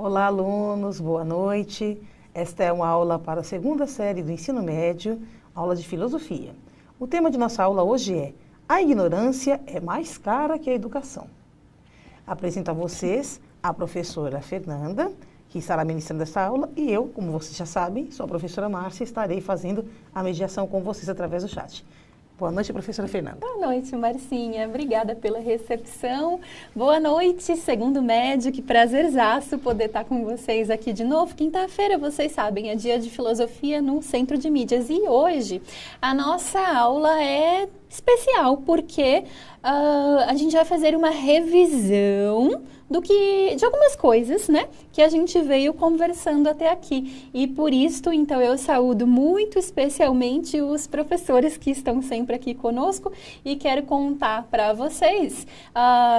Olá, alunos, boa noite. Esta é uma aula para a segunda série do ensino médio, aula de filosofia. O tema de nossa aula hoje é: a ignorância é mais cara que a educação. Apresento a vocês a professora Fernanda, que estará ministrando essa aula, e eu, como vocês já sabem, sou a professora Márcia, estarei fazendo a mediação com vocês através do chat. Boa noite, professora Fernanda. Boa noite, Marcinha. Obrigada pela recepção. Boa noite, segundo médio. Que prazerzaço poder estar com vocês aqui de novo. Quinta-feira, vocês sabem, é dia de filosofia no Centro de Mídias. E hoje a nossa aula é especial porque a gente vai fazer uma revisão de algumas coisas, né, que a gente veio conversando até aqui. E por isso, então, eu saúdo muito especialmente os professores que estão sempre aqui conosco e quero contar para vocês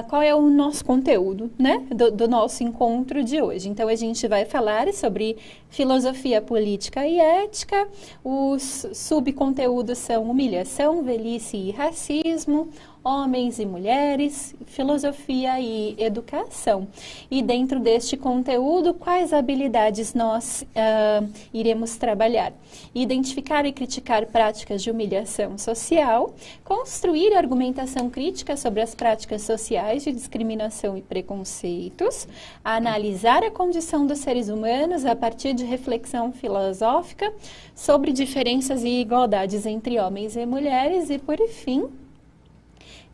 qual é o nosso conteúdo, né, do nosso encontro de hoje. Então, a gente vai falar sobre filosofia política e ética. Os subconteúdos são humilhação, velhice e racismo, homens e mulheres, filosofia e educação. E dentro deste conteúdo, quais habilidades nós iremos trabalhar? Identificar e criticar práticas de humilhação social, construir argumentação crítica sobre as práticas sociais de discriminação e preconceitos, analisar a condição dos seres humanos a partir de reflexão filosófica sobre diferenças e igualdades entre homens e mulheres e, por fim,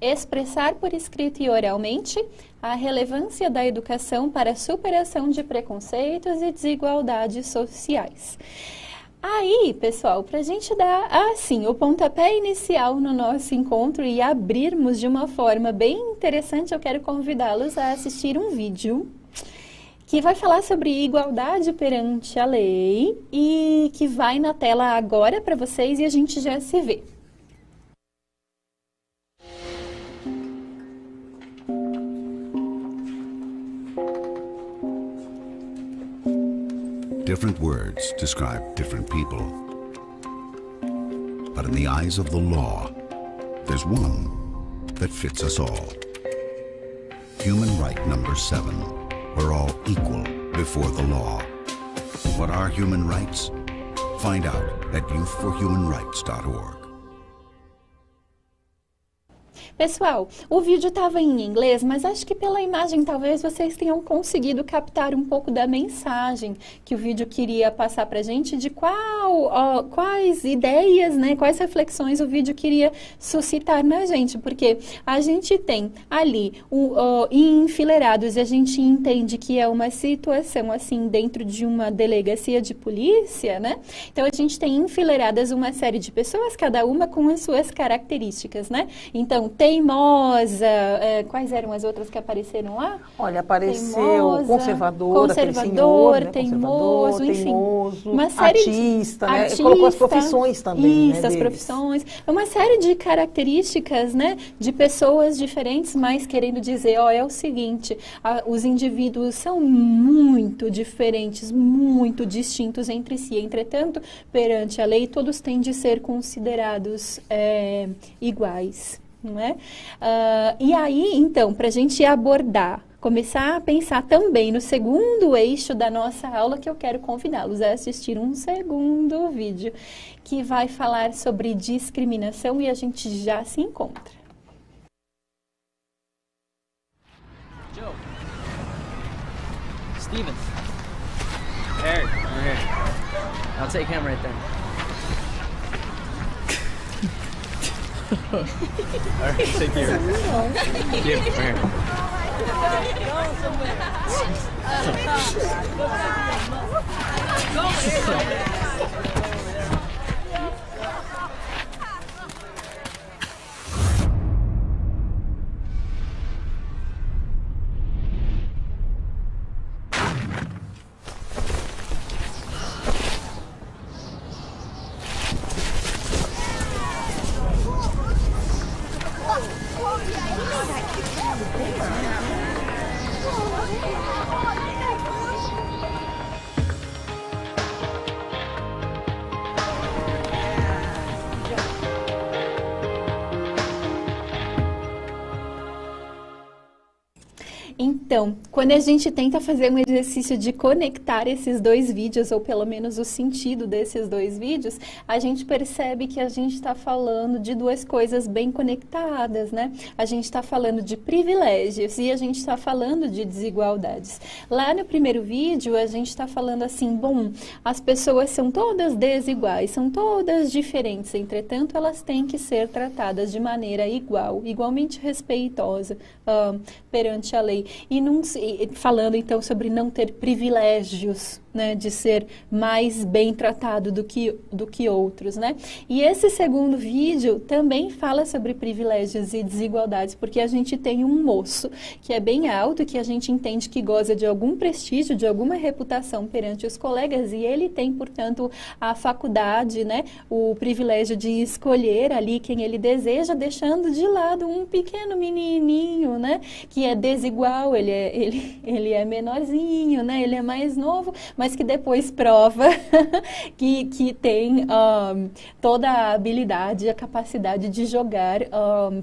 expressar por escrito e oralmente a relevância da educação para a superação de preconceitos e desigualdades sociais. Aí, pessoal, para a gente dar, o pontapé inicial no nosso encontro e abrirmos de uma forma bem interessante, eu quero convidá-los a assistir um vídeo que vai falar sobre igualdade perante a lei e que vai na tela agora para vocês e a gente já se vê. Different words describe different people. But in the eyes of the law, there's one that fits us all. Human right number 7. We're all equal before the law. What are human rights? Find out at youthforhumanrights.org. Pessoal, o vídeo estava em inglês, mas acho que pela imagem talvez vocês tenham conseguido captar um pouco da mensagem que o vídeo queria passar para a gente, de quais ideias, né, quais reflexões o vídeo queria suscitar na gente, porque a gente tem ali enfileirados e a gente entende que é uma situação assim dentro de uma delegacia de polícia, né? Então a gente tem enfileiradas uma série de pessoas, cada uma com as suas características, né? Então, teimosa, quais eram as outras que apareceram lá? Olha, apareceu teimosa, conservador, senhor, né? Teimoso, enfim. Uma série artista, né? Ele colocou as profissões também, isso, né, as profissões. Uma série de características, né, de pessoas diferentes, mas querendo dizer, é o seguinte, os indivíduos são muito diferentes, muito distintos entre si. Entretanto, perante a lei, todos têm de ser considerados iguais. Não é? E aí, então, para a gente abordar, começar a pensar também no segundo eixo da nossa aula, que eu quero convidá-los a assistir um segundo vídeo, que vai falar sobre discriminação e a gente já se encontra. Joe. Stevens. Eric, over here. I'll take him right there. All right, take care. Give him here. Então, Quando a gente tenta fazer um exercício de conectar esses dois vídeos, ou pelo menos o sentido desses dois vídeos, a gente percebe que a gente está falando de duas coisas bem conectadas, né? A gente está falando de privilégios e a gente está falando de desigualdades. Lá no primeiro vídeo, a gente está falando assim, bom, as pessoas são todas desiguais, são todas diferentes, entretanto, elas têm que ser tratadas de maneira igual, igualmente respeitosa perante a lei. E falando então sobre não ter privilégios, né, de ser mais bem tratado do que outros, né? E esse segundo vídeo também fala sobre privilégios e desigualdades, porque a gente tem um moço que é bem alto, que a gente entende que goza de algum prestígio, de alguma reputação perante os colegas, e ele tem, portanto, a faculdade, né, o privilégio de escolher ali quem ele deseja, deixando de lado um pequeno menininho, né, que é desigual, ele é menorzinho, né, ele é mais novo, mas que depois prova que tem toda a habilidade e a capacidade de jogar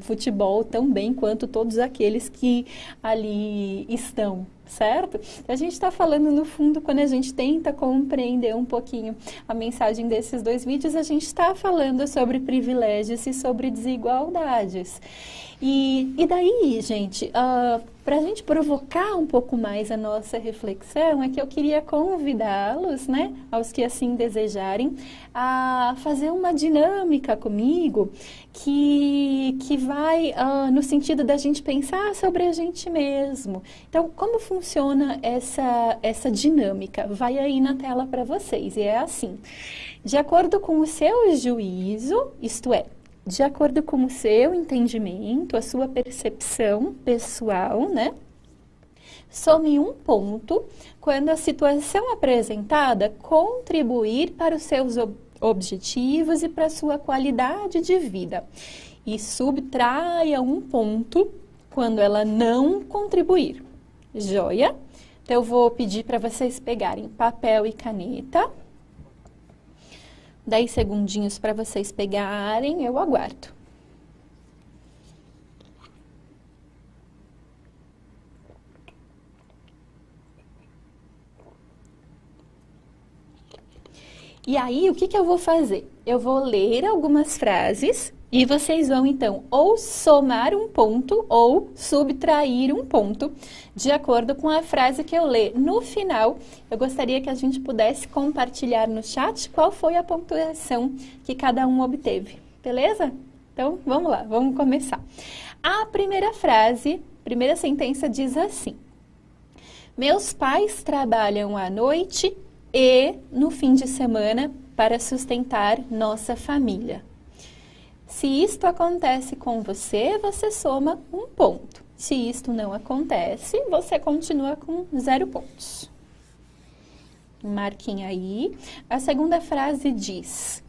futebol tão bem quanto todos aqueles que ali estão. Certo? A gente está falando, no fundo, quando a gente tenta compreender um pouquinho a mensagem desses dois vídeos, a gente está falando sobre privilégios e sobre desigualdades. E daí, gente, para a gente provocar um pouco mais a nossa reflexão, é que eu queria convidá-los, né, aos que assim desejarem, a fazer uma dinâmica comigo que vai no sentido da gente pensar sobre a gente mesmo. Então, como funciona essa dinâmica? Vai aí na tela para vocês, e é assim. De acordo com o seu juízo, isto é, de acordo com o seu entendimento, a sua percepção pessoal, né? Some um ponto quando a situação apresentada contribuir para os seus objetivos e para a sua qualidade de vida. E subtraia um ponto quando ela não contribuir. Joia? Então, eu vou pedir para vocês pegarem papel e caneta. 10 segundinhos para vocês pegarem, eu aguardo. E aí, o que eu vou fazer? Eu vou ler algumas frases e vocês vão, então, ou somar um ponto ou subtrair um ponto, de acordo com a frase que eu ler. No final, eu gostaria que a gente pudesse compartilhar no chat qual foi a pontuação que cada um obteve, beleza? Então, vamos lá, vamos começar. A primeira frase, primeira sentença diz assim: meus pais trabalham à noite e no fim de semana para sustentar nossa família. Se isto acontece com você, você soma um ponto. Se isto não acontece, você continua com 0 pontos. Marquem aí. A segunda frase diz: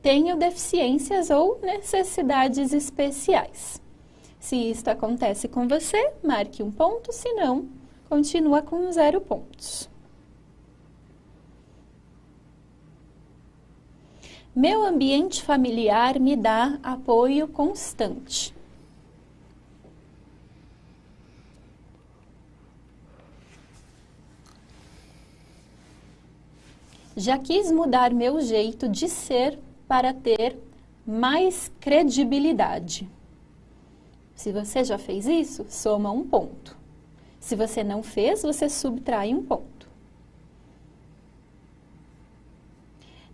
tenho deficiências ou necessidades especiais. Se isto acontece com você, marque um ponto, se não, continua com 0 pontos. Meu ambiente familiar me dá apoio constante. Já quis mudar meu jeito de ser para ter mais credibilidade. Se você já fez isso, soma um ponto. Se você não fez, você subtrai um ponto.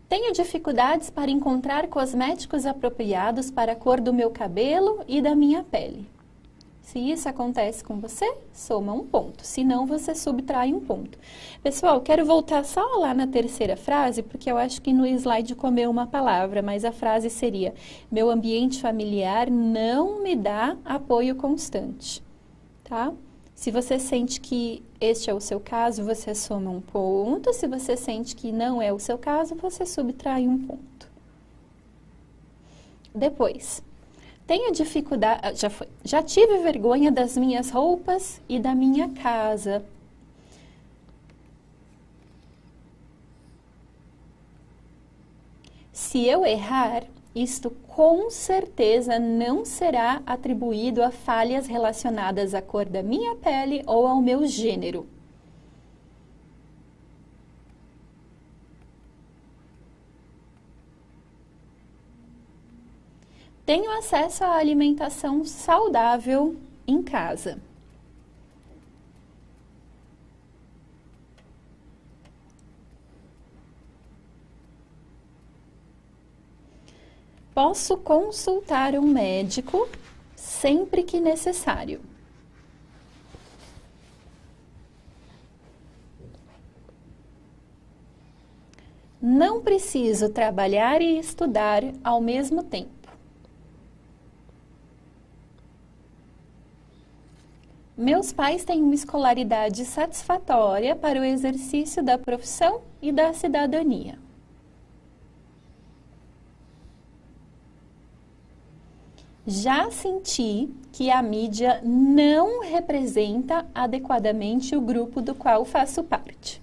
Tenho dificuldades para encontrar cosméticos apropriados para a cor do meu cabelo e da minha pele. Se isso acontece com você, soma um ponto. Se não, você subtrai um ponto. Pessoal, quero voltar só lá na terceira frase, porque eu acho que no slide comeu uma palavra, mas a frase seria: meu ambiente familiar não me dá apoio constante, tá? Se você sente que este é o seu caso, você soma um ponto. Se você sente que não é o seu caso, você subtrai um ponto. Depois, tenho dificuldade, já tive vergonha das minhas roupas e da minha casa. Se eu errar isto com certeza não será atribuído a falhas relacionadas à cor da minha pele ou ao meu gênero. Tenho acesso à alimentação saudável em casa. Posso consultar um médico sempre que necessário. Não preciso trabalhar e estudar ao mesmo tempo. Meus pais têm uma escolaridade satisfatória para o exercício da profissão e da cidadania. Já senti que a mídia não representa adequadamente o grupo do qual faço parte.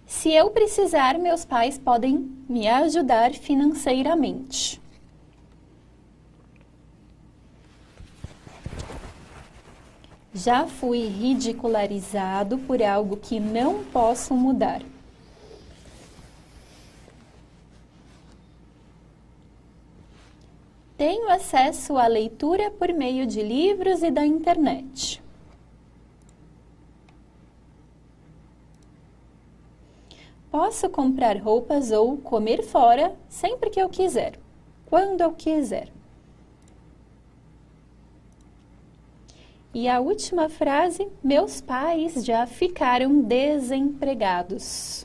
Se eu precisar, meus pais podem me ajudar financeiramente. Já fui ridicularizado por algo que não posso mudar. Tenho acesso à leitura por meio de livros e da internet. Posso comprar roupas ou comer fora sempre que eu quiser, quando eu quiser. E a última frase, meus pais já ficaram desempregados.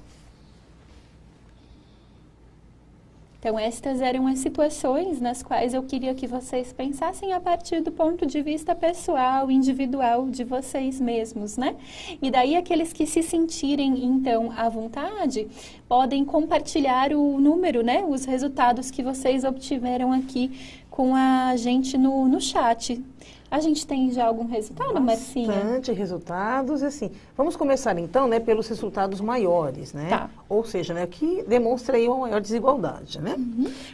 Então, estas eram as situações nas quais eu queria que vocês pensassem a partir do ponto de vista pessoal, individual de vocês mesmos, né? E daí, aqueles que se sentirem, então, à vontade, podem compartilhar o número, né? Os resultados que vocês obtiveram aqui com a gente no chat. A gente tem já algum resultado, Marcinha? Bastante resultados, assim. Vamos começar então, né, pelos resultados maiores, né? Tá. Ou seja, né, que demonstra aí uma maior desigualdade, né?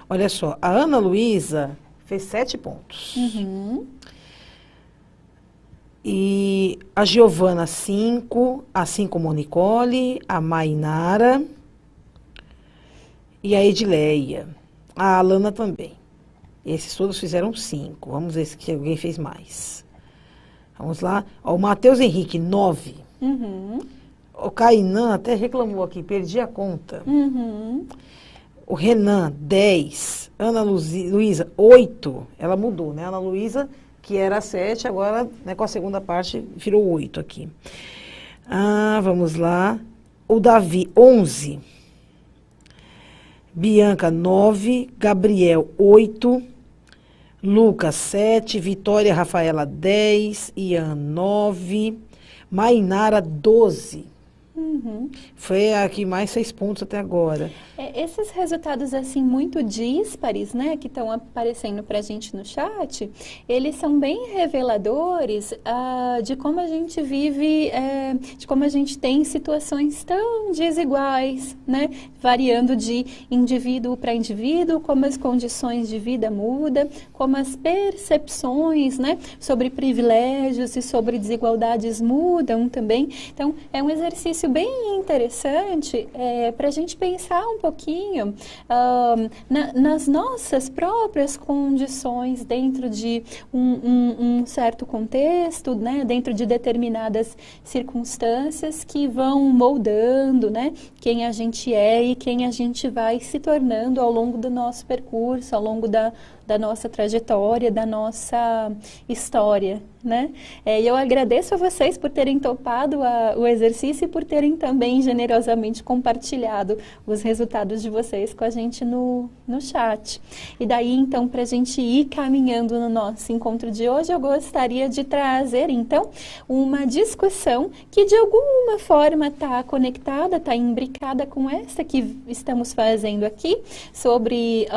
Olha só, a Ana Luísa fez 7 pontos. E a Giovana 5, assim como a Nicole, a Mainara e a Edileia. A Alana também. Esses todos fizeram 5. Vamos ver se alguém fez mais. Vamos lá. Ó, o Matheus Henrique, 9. O Kainan até reclamou aqui, perdi a conta. O Renan, 10. Ana Luísa, 8. Ela mudou, né? Ana Luísa, que era 7, agora, né, com a segunda parte, virou 8 aqui. Vamos lá. O Davi, 11. Bianca, 9. Gabriel, 8. Lucas, 7. Vitória Rafaela, 10. Ian, 9. Mainara, 12. Foi a que mais 6 pontos até agora. Esses resultados, assim, muito díspares, né, que estão aparecendo para a gente no chat, eles são bem reveladores de como a gente vive, de como a gente tem situações tão desiguais, né, variando de indivíduo para indivíduo, como as condições de vida mudam, como as percepções, né, sobre privilégios e sobre desigualdades mudam também. Então, é um exercício bem interessante para a gente pensar um pouquinho nas nossas próprias condições dentro de um certo contexto, né, dentro de determinadas circunstâncias que vão moldando, né, quem a gente é e quem a gente vai se tornando ao longo do nosso percurso, ao longo da nossa trajetória, da nossa história, né? E eu agradeço a vocês por terem topado o exercício e por terem também generosamente compartilhado os resultados de vocês com a gente no chat. E daí, então, para a gente ir caminhando no nosso encontro de hoje, eu gostaria de trazer, então, uma discussão que de alguma forma está conectada, está imbricada com essa que estamos fazendo aqui, sobre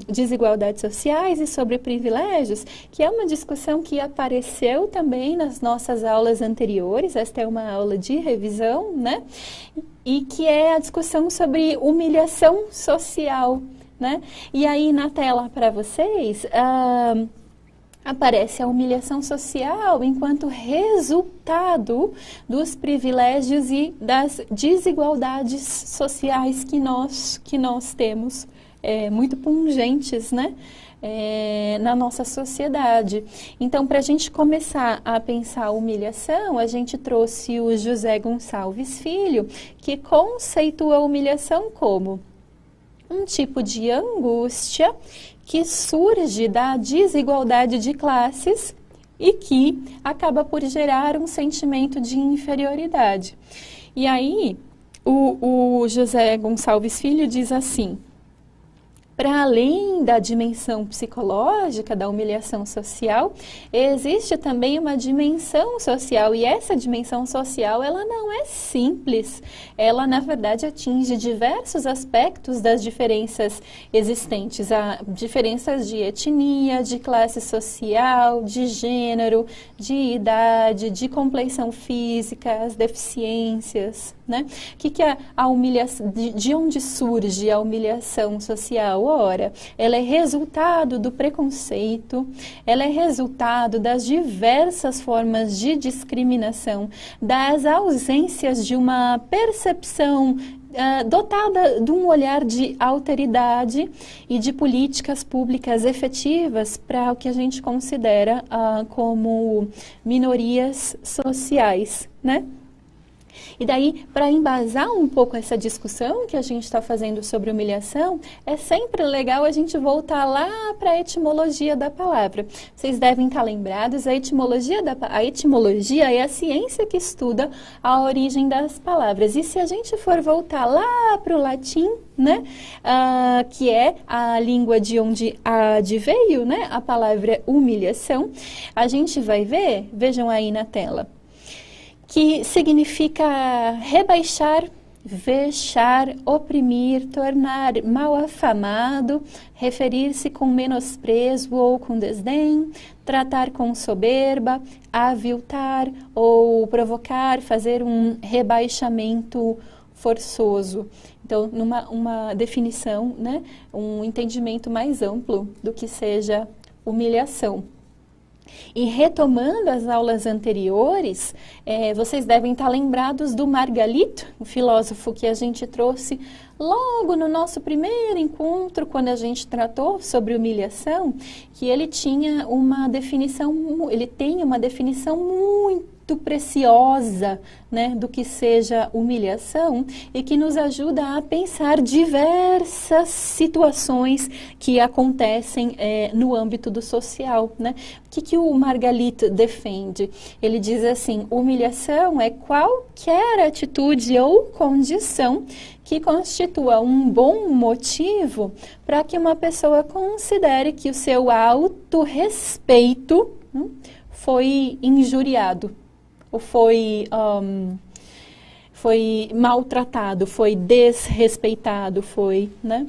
desigualdade social, sociais e sobre privilégios, que é uma discussão que apareceu também nas nossas aulas anteriores. Esta é uma aula de revisão, né? E que é a discussão sobre humilhação social, né? E aí na tela para vocês aparece a humilhação social enquanto resultado dos privilégios e das desigualdades sociais que nós temos, muito pungentes, né? Na nossa sociedade. Então, para a gente começar a pensar a humilhação, a gente trouxe o José Gonçalves Filho, que conceitua a humilhação como um tipo de angústia que surge da desigualdade de classes e que acaba por gerar um sentimento de inferioridade. E aí, o José Gonçalves Filho diz assim: para além da dimensão psicológica da humilhação social, existe também uma dimensão social, e essa dimensão social, ela não é simples. Ela, na verdade, atinge diversos aspectos das diferenças existentes, diferenças de etnia, de classe social, de gênero, de idade, de compleição física, as deficiências, né? O que é a humilhação? De onde surge a humilhação social? Ora, ela é resultado do preconceito, ela é resultado das diversas formas de discriminação, das ausências de uma percepção dotada de um olhar de alteridade e de políticas públicas efetivas para o que a gente considera como minorias sociais, né? E daí, para embasar um pouco essa discussão que a gente está fazendo sobre humilhação, é sempre legal a gente voltar lá para a etimologia da palavra. Vocês devem estar lembrados, a etimologia é a ciência que estuda a origem das palavras. E se a gente for voltar lá para o latim, né, que é a língua de onde adveio, né, a palavra humilhação, a gente vai ver, vejam aí na tela, que significa rebaixar, vexar, oprimir, tornar mal afamado, referir-se com menosprezo ou com desdém, tratar com soberba, aviltar ou provocar, fazer um rebaixamento forçoso. Então, uma definição, né, um entendimento mais amplo do que seja humilhação. E retomando as aulas anteriores, vocês devem estar lembrados do Margalito, o filósofo que a gente trouxe logo no nosso primeiro encontro, quando a gente tratou sobre humilhação, que ele tinha uma definição, ele tem uma definição muito preciosa, né, do que seja humilhação e que nos ajuda a pensar diversas situações que acontecem no âmbito do social, né? O que o Margalito defende? Ele diz assim: humilhação é qualquer atitude ou condição que constitua um bom motivo para que uma pessoa considere que o seu autorrespeito foi injuriado, ou foi maltratado, foi desrespeitado, né?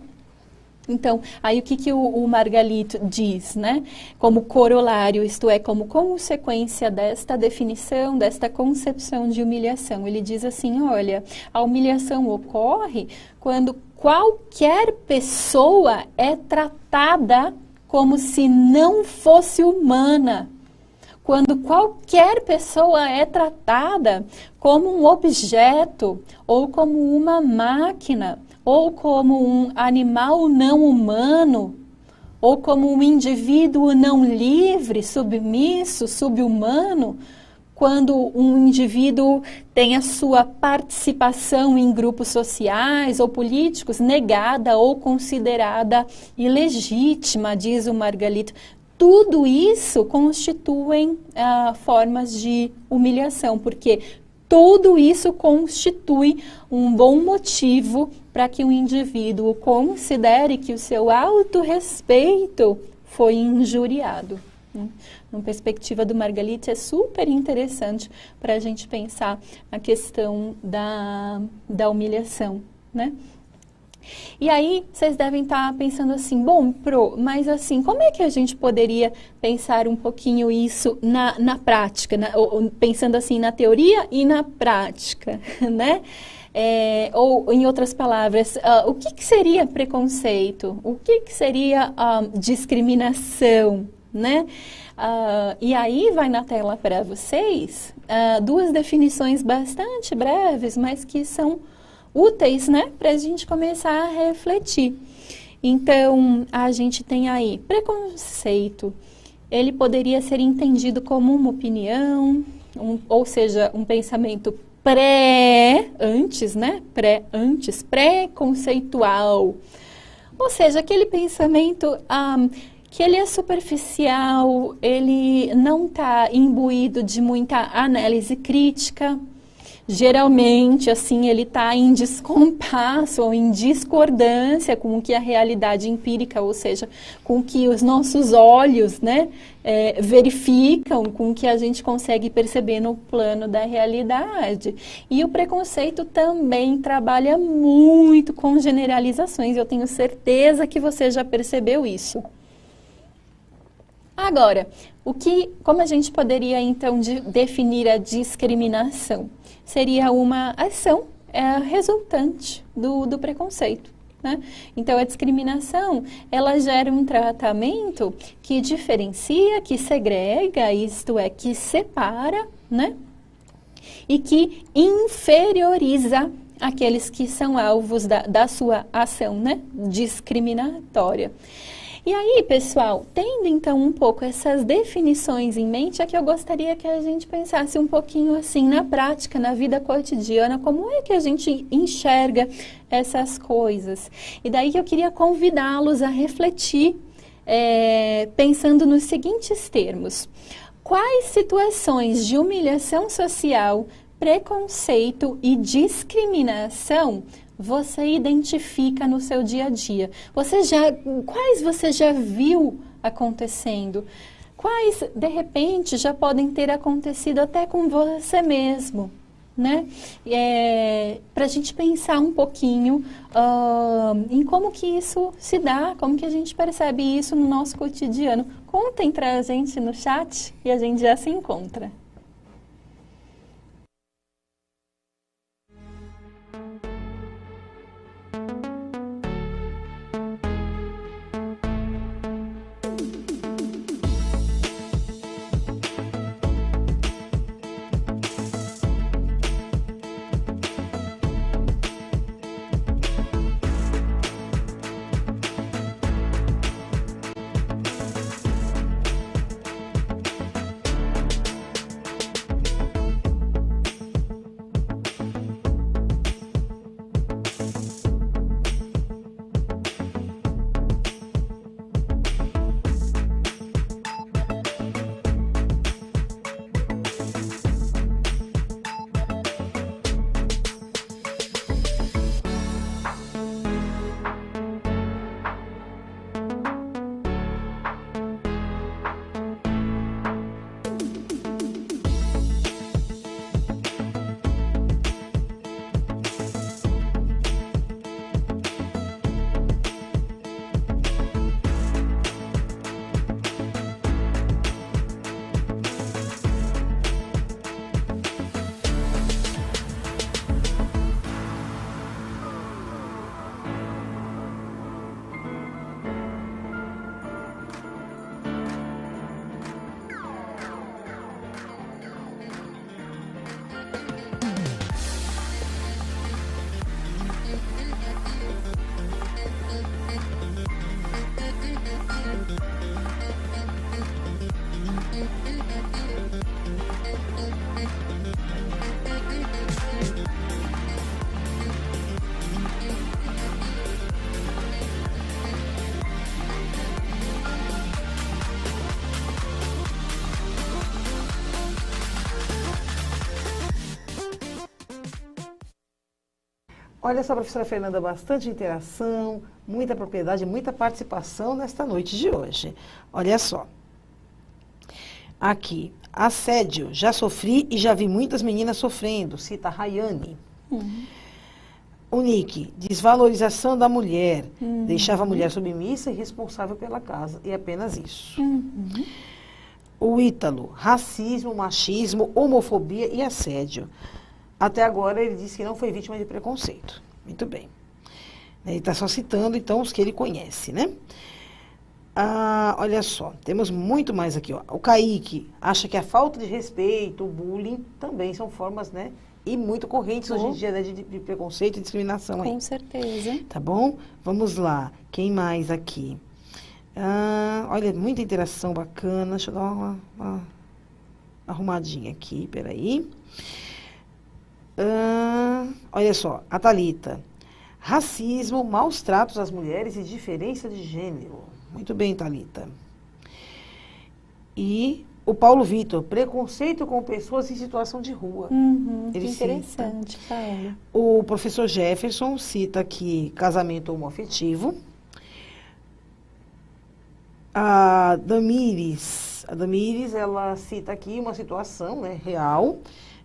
Então, aí o que o Margalito diz, né? Como corolário, isto é, como consequência desta definição, desta concepção de humilhação. Ele diz assim, olha, a humilhação ocorre quando qualquer pessoa é tratada como se não fosse humana. Quando qualquer pessoa é tratada como um objeto, ou como uma máquina, ou como um animal não humano, ou como um indivíduo não livre, submisso, subhumano, quando um indivíduo tem a sua participação em grupos sociais ou políticos negada ou considerada ilegítima, diz o Margalito. Tudo isso constituem formas de humilhação, porque tudo isso constitui um bom motivo para que o indivíduo considere que o seu autorrespeito foi injuriado. Numa perspectiva do Margalito, é super interessante para a gente pensar a questão da humilhação, né? E aí, vocês devem estar pensando assim, bom, mas assim, como é que a gente poderia pensar um pouquinho isso na prática, ou pensando assim na teoria e na prática, né? Ou, em outras palavras, o que seria preconceito? O que seria discriminação, né? E aí vai na tela para vocês duas definições bastante breves, mas que são úteis, né, para a gente começar a refletir. Então, a gente tem aí preconceito. Ele poderia ser entendido como uma opinião, ou seja, um pensamento pré-conceitual. Ou seja, aquele pensamento que ele é superficial, ele não está imbuído de muita análise crítica. Geralmente, assim, ele está em descompasso ou em discordância com o que a realidade empírica, ou seja, com o que os nossos olhos, né, verificam, com o que a gente consegue perceber no plano da realidade. E o preconceito também trabalha muito com generalizações, eu tenho certeza que você já percebeu isso. Agora, como a gente poderia, então, definir a discriminação? Seria uma ação resultante do preconceito, né? Então, a discriminação, ela gera um tratamento que diferencia, que segrega, isto é, que separa, né? E que inferioriza aqueles que são alvos da sua ação, né, discriminatória. E aí, pessoal, tendo então um pouco essas definições em mente, é que eu gostaria que a gente pensasse um pouquinho assim na prática, na vida cotidiana, como é que a gente enxerga essas coisas. E daí que eu queria convidá-los a refletir, pensando nos seguintes termos. Quais situações de humilhação social, preconceito e discriminação você identifica no seu dia a dia? Quais você já viu acontecendo? Quais, de repente, já podem ter acontecido até com você mesmo, né? Para a gente pensar um pouquinho em como que isso se dá, como que a gente percebe isso no nosso cotidiano. Contem para a gente no chat e a gente já se encontra. Olha só, professora Fernanda, bastante interação, muita propriedade, muita participação nesta noite de hoje. Olha só. Aqui, assédio, já sofri e já vi muitas meninas sofrendo, cita a Rayane. O Nick, desvalorização da mulher. Deixava a mulher submissa e responsável pela casa. E apenas isso. O Ítalo, racismo, machismo, homofobia e assédio. Até agora ele disse que não foi vítima de preconceito. Muito bem. Ele está só citando, então, os que ele conhece, né? Olha só, temos muito mais aqui, ó. O Kaique acha que a falta de respeito, o bullying, também são formas, né? E muito correntes hoje em dia, né, de preconceito e discriminação aí. Com certeza. Tá bom? Vamos lá. Quem mais aqui? Olha, muita interação bacana. Deixa eu dar uma arrumadinha aqui, peraí. Olha só, a Thalita. Racismo, maus tratos às mulheres e diferença de gênero. Muito bem, Thalita. E o Paulo Vitor, preconceito com pessoas em situação de rua. Ele Que interessante, Paulo. O professor Jefferson cita aqui casamento homoafetivo. A Damires, ela cita aqui uma situação, né, real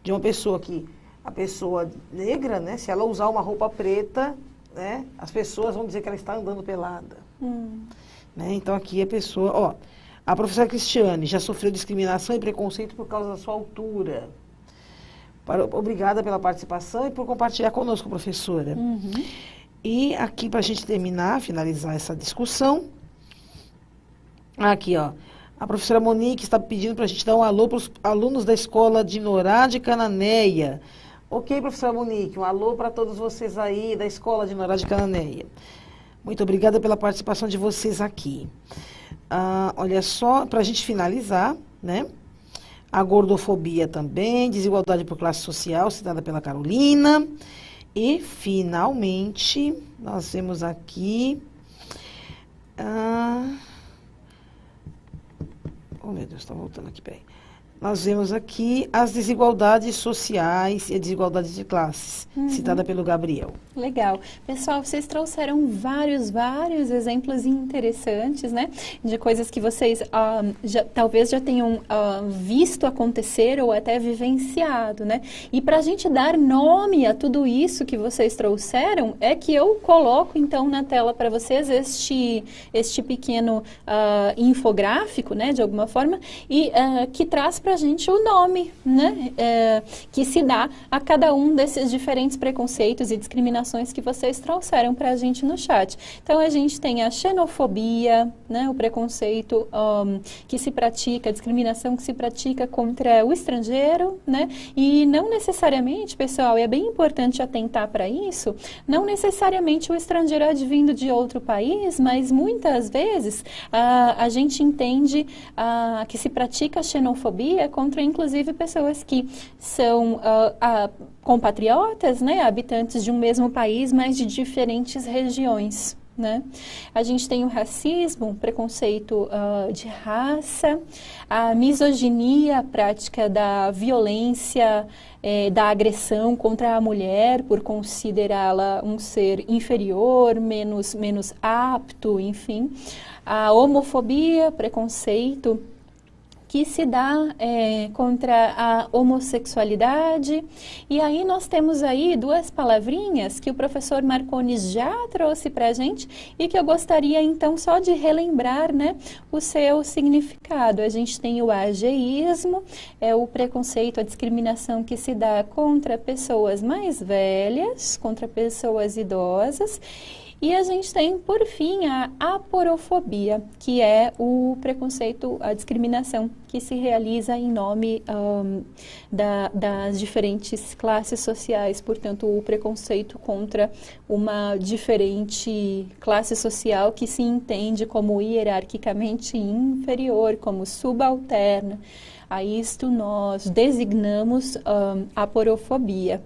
de uma pessoa que, a pessoa negra, né, se ela usar uma roupa preta, né, as pessoas vão dizer que ela está andando pelada. Né, então aqui a pessoa, ó, a professora Cristiane já sofreu discriminação e preconceito por causa da sua altura. Obrigada pela participação e por compartilhar conosco, professora. E aqui, para a gente terminar, finalizar essa discussão, aqui, ó, a professora Monique está pedindo para a gente dar um alô para os alunos da escola de Norá de Cananéia. Ok, professora Monique, um alô para todos vocês aí da escola de Norá de Cananéia. Muito obrigada pela participação de vocês aqui. Olha só, para a gente finalizar, né? A gordofobia também, desigualdade por classe social, citada pela Carolina. E, finalmente, nós vemos aqui... Oh, meu Deus, está voltando aqui, peraí. Nós vemos aqui as desigualdades sociais e a desigualdade de classes, citada pelo Gabriel. Legal. Pessoal, vocês trouxeram vários exemplos interessantes, né? De coisas que vocês talvez já tenham visto acontecer ou até vivenciado, né? E para a gente dar nome a tudo isso que vocês trouxeram, é que eu coloco, então, na tela para vocês este pequeno infográfico, né? De alguma forma, e que traz para a gente o nome, né? Que se dá a cada um desses diferentes preconceitos e discriminações que vocês trouxeram para a gente no chat. Então, a gente tem a xenofobia, né? O preconceito que se pratica, a discriminação que se pratica contra o estrangeiro, né? E não necessariamente, pessoal, é bem importante atentar para isso, não necessariamente o estrangeiro advindo de outro país, mas muitas vezes a gente entende que se pratica a xenofobia contra, inclusive, pessoas que são compatriotas, né, habitantes de um mesmo país, mas de diferentes regiões, né? A gente tem o racismo, preconceito de raça, a misoginia, a prática da violência, da agressão contra a mulher por considerá-la um ser inferior, menos apto, enfim. A homofobia, preconceito que se dá contra a homossexualidade. E aí nós temos aí duas palavrinhas que o professor Marcones já trouxe para a gente e que eu gostaria então só de relembrar, né, o seu significado. A gente tem o ageísmo, é o preconceito, a discriminação que se dá contra pessoas mais velhas, contra pessoas idosas. E a gente tem, por fim, a aporofobia, que é o preconceito, a discriminação que se realiza em nome das diferentes classes sociais. Portanto, o preconceito contra uma diferente classe social que se entende como hierarquicamente inferior, como subalterna. A isto nós designamos aporofobia.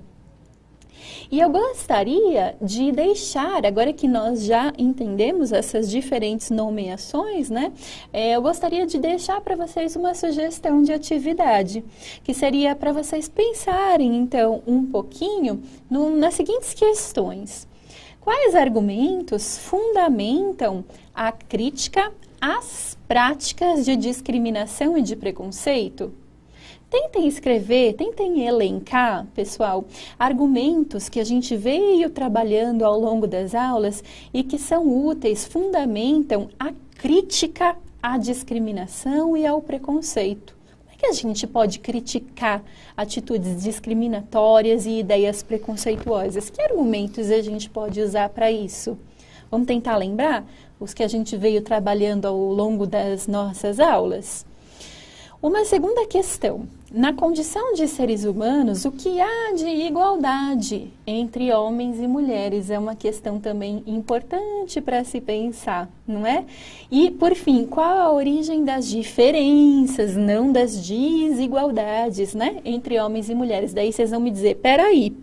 E eu gostaria de deixar, agora que nós já entendemos essas diferentes nomeações, né, eu gostaria de deixar para vocês uma sugestão de atividade, que seria para vocês pensarem, então, um pouquinho nas seguintes questões. Quais argumentos fundamentam a crítica às práticas de discriminação e de preconceito? Tentem escrever, tentem elencar, pessoal, argumentos que a gente veio trabalhando ao longo das aulas e que são úteis, fundamentam a crítica à discriminação e ao preconceito. Como é que a gente pode criticar atitudes discriminatórias e ideias preconceituosas? Que argumentos a gente pode usar para isso? Vamos tentar lembrar os que a gente veio trabalhando ao longo das nossas aulas? Uma segunda questão. Na condição de seres humanos, o que há de igualdade entre homens e mulheres é uma questão também importante para se pensar, não é? E, por fim, qual a origem das diferenças, não das desigualdades, né? Entre homens e mulheres. Daí vocês vão me dizer, peraí,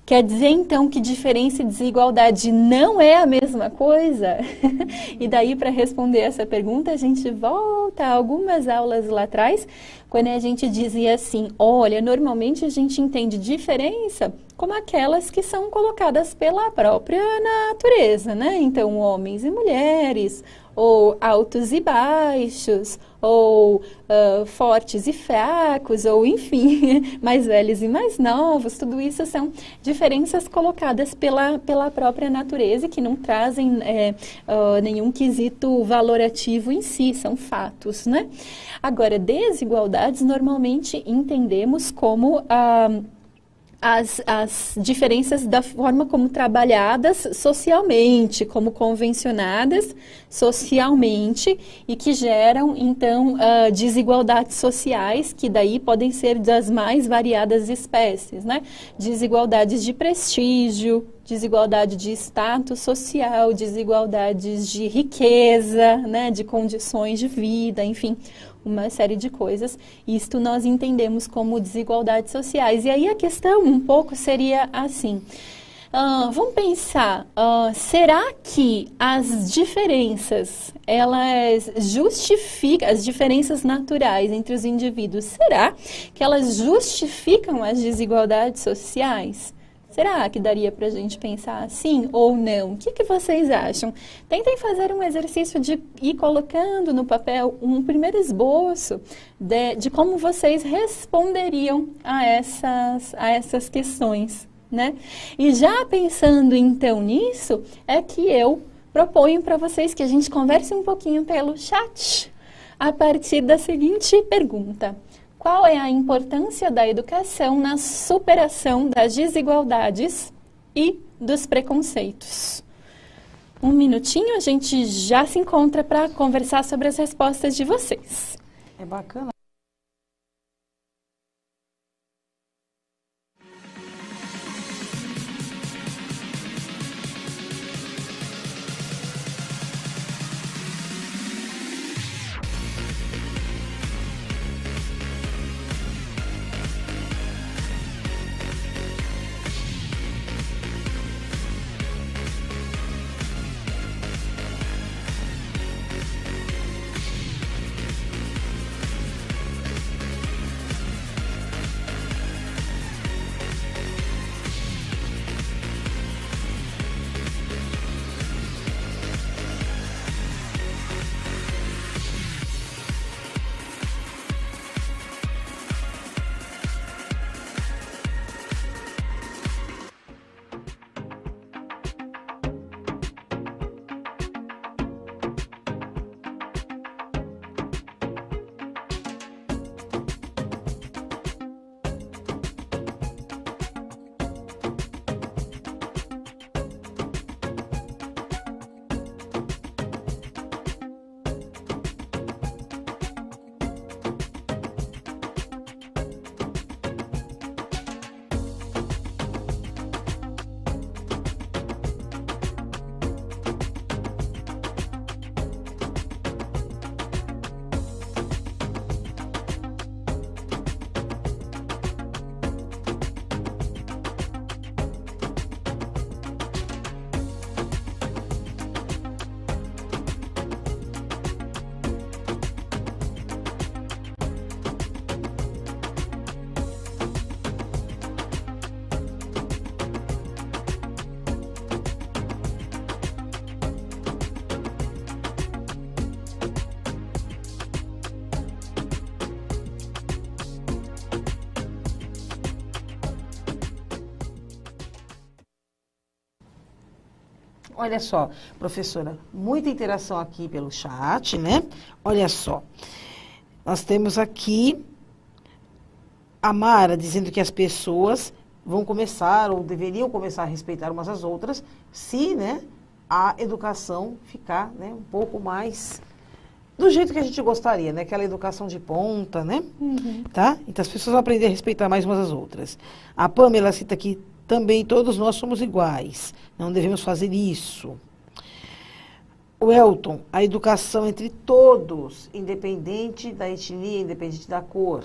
quer dizer, então, que diferença e desigualdade não é a mesma coisa? E daí, para responder essa pergunta, a gente volta a algumas aulas lá atrás, quando a gente dizia assim, olha, normalmente a gente entende diferença como aquelas que são colocadas pela própria natureza, né? Então, homens e mulheres, ou altos e baixos, ou fortes e fracos, ou enfim, mais velhos e mais novos, tudo isso são diferenças colocadas pela própria natureza e que não trazem nenhum quesito valorativo em si, são fatos, né? Agora, desigualdades normalmente entendemos como as diferenças da forma como trabalhadas socialmente, como convencionadas socialmente e que geram, então, desigualdades sociais, que daí podem ser das mais variadas espécies, né? Desigualdades de prestígio, desigualdade de status social, desigualdades de riqueza, né? De condições de vida, enfim, uma série de coisas. Isto nós entendemos como desigualdades sociais. E aí a questão um pouco seria assim, vamos pensar, será que as diferenças, elas justificam, as diferenças naturais entre os indivíduos, será que elas justificam as desigualdades sociais? Será que daria para a gente pensar assim ou não? O que vocês acham? Tentem fazer um exercício de ir colocando no papel um primeiro esboço de como vocês responderiam a essas questões, né? E já pensando então nisso, é que eu proponho para vocês que a gente converse um pouquinho pelo chat a partir da seguinte pergunta. Qual é a importância da educação na superação das desigualdades e dos preconceitos? Um minutinho, a gente já se encontra para conversar sobre as respostas de vocês. É bacana. Olha só, professora, muita interação aqui pelo chat, né? Olha só, nós temos aqui a Mara dizendo que as pessoas vão começar ou deveriam começar a respeitar umas às outras se, né, a educação ficar, né, um pouco mais do jeito que a gente gostaria, né? Aquela educação de ponta, né? Tá? Então as pessoas vão aprender a respeitar mais umas às outras. A Pamela cita aqui também, todos nós somos iguais. Não devemos fazer isso. O Elton, a educação entre todos, independente da etnia, independente da cor.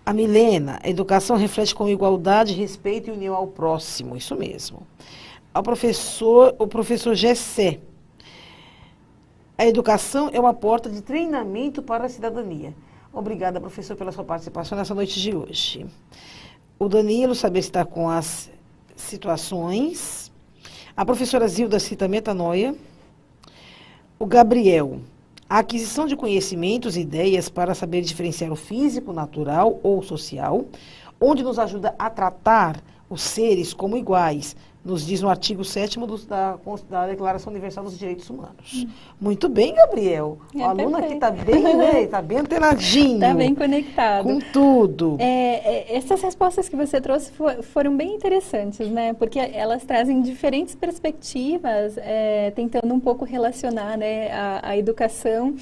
A Milena, a educação reflete com igualdade, respeito e união ao próximo. Isso mesmo. O professor Gessé. A educação é uma porta de treinamento para a cidadania. Obrigada, professor, pela sua participação nessa noite de hoje. O Danilo, saber se está com as situações. A professora Zilda cita metanoia. O Gabriel, a aquisição de conhecimentos e ideias para saber diferenciar o físico, natural ou social, onde nos ajuda a tratar os seres como iguais, nos diz no artigo 7º da Declaração Universal dos Direitos Humanos. Muito bem, Gabriel. O aluno aqui está bem, né? Está bem antenadinho. Está bem conectado. Com tudo. Essas respostas que você trouxe foram bem interessantes, né? Porque elas trazem diferentes perspectivas, tentando um pouco relacionar, né, a educação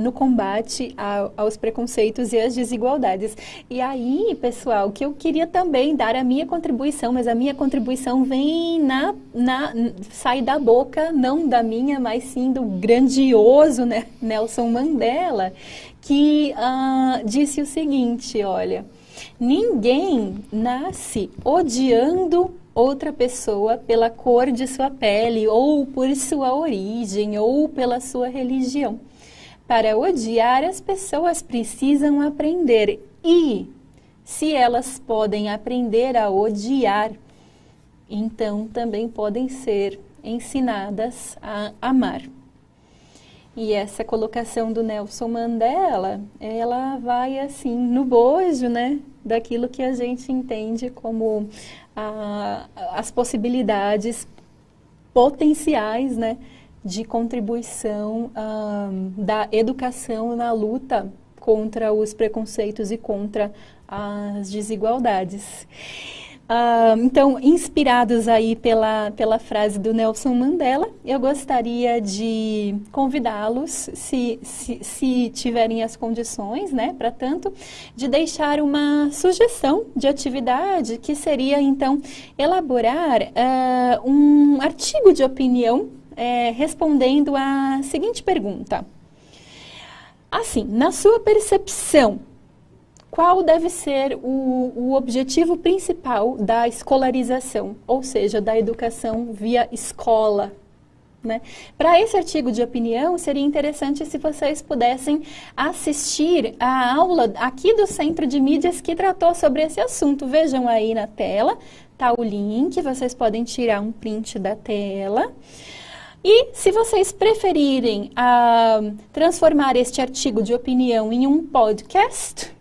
no combate aos preconceitos e às desigualdades. E aí, pessoal, que eu queria também dar a minha contribuição, mas a minha contribuição vem sai da boca, não da minha, mas sim do grandioso, né, Nelson Mandela, que disse o seguinte, olha, ninguém nasce odiando outra pessoa pela cor de sua pele, ou por sua origem, ou pela sua religião. Para odiar, as pessoas precisam aprender, e se elas podem aprender a odiar, então também podem ser ensinadas a amar. E essa colocação do Nelson Mandela, ela vai assim no bojo, né, daquilo que a gente entende como as possibilidades potenciais, né, de contribuição da educação na luta contra os preconceitos e contra as desigualdades. Então, inspirados aí pela frase do Nelson Mandela, eu gostaria de convidá-los, se tiverem as condições, né, para tanto, de deixar uma sugestão de atividade, que seria, então, elaborar um artigo de opinião respondendo a seguinte pergunta. Assim, na sua percepção, qual deve ser o objetivo principal da escolarização, ou seja, da educação via escola, né? Para esse artigo de opinião, seria interessante se vocês pudessem assistir a aula aqui do Centro de Mídias que tratou sobre esse assunto. Vejam aí na tela, tá o link, vocês podem tirar um print da tela. E se vocês preferirem transformar este artigo de opinião em um podcast,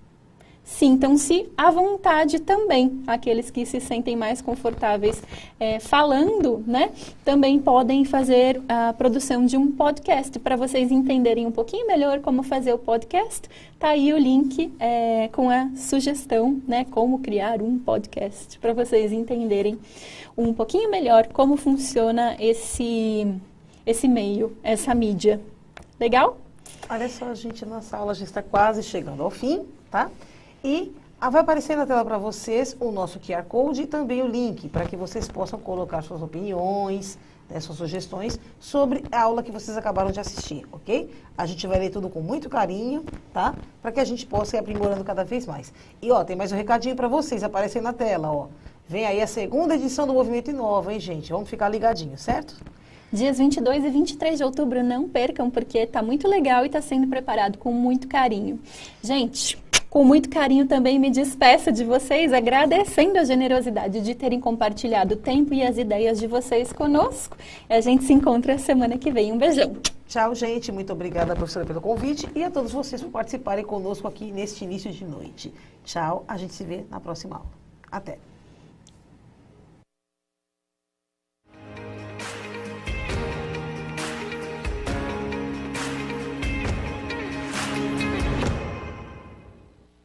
sintam-se à vontade também. Aqueles que se sentem mais confortáveis falando, né, também podem fazer a produção de um podcast. Para vocês entenderem um pouquinho melhor como fazer o podcast, tá aí o link com a sugestão, né, como criar um podcast, para vocês entenderem um pouquinho melhor como funciona esse meio, essa mídia. Legal? Olha só, gente, nossa aula já está quase chegando ao fim, tá? E vai aparecer na tela para vocês o nosso QR Code e também o link para que vocês possam colocar suas opiniões, né, suas sugestões sobre a aula que vocês acabaram de assistir, ok? A gente vai ler tudo com muito carinho, tá? Para que a gente possa ir aprimorando cada vez mais. E, ó, tem mais um recadinho para vocês, aparecendo na tela, ó. Vem aí a segunda edição do Movimento Inova, hein, gente? Vamos ficar ligadinhos, certo? Dias 22 e 23 de outubro, não percam, porque está muito legal e está sendo preparado com muito carinho. Gente, com muito carinho também me despeço de vocês, agradecendo a generosidade de terem compartilhado o tempo e as ideias de vocês conosco. E a gente se encontra semana que vem. Um beijão. Tchau, gente. Muito obrigada, professora, pelo convite e a todos vocês por participarem conosco aqui neste início de noite. Tchau. A gente se vê na próxima aula. Até.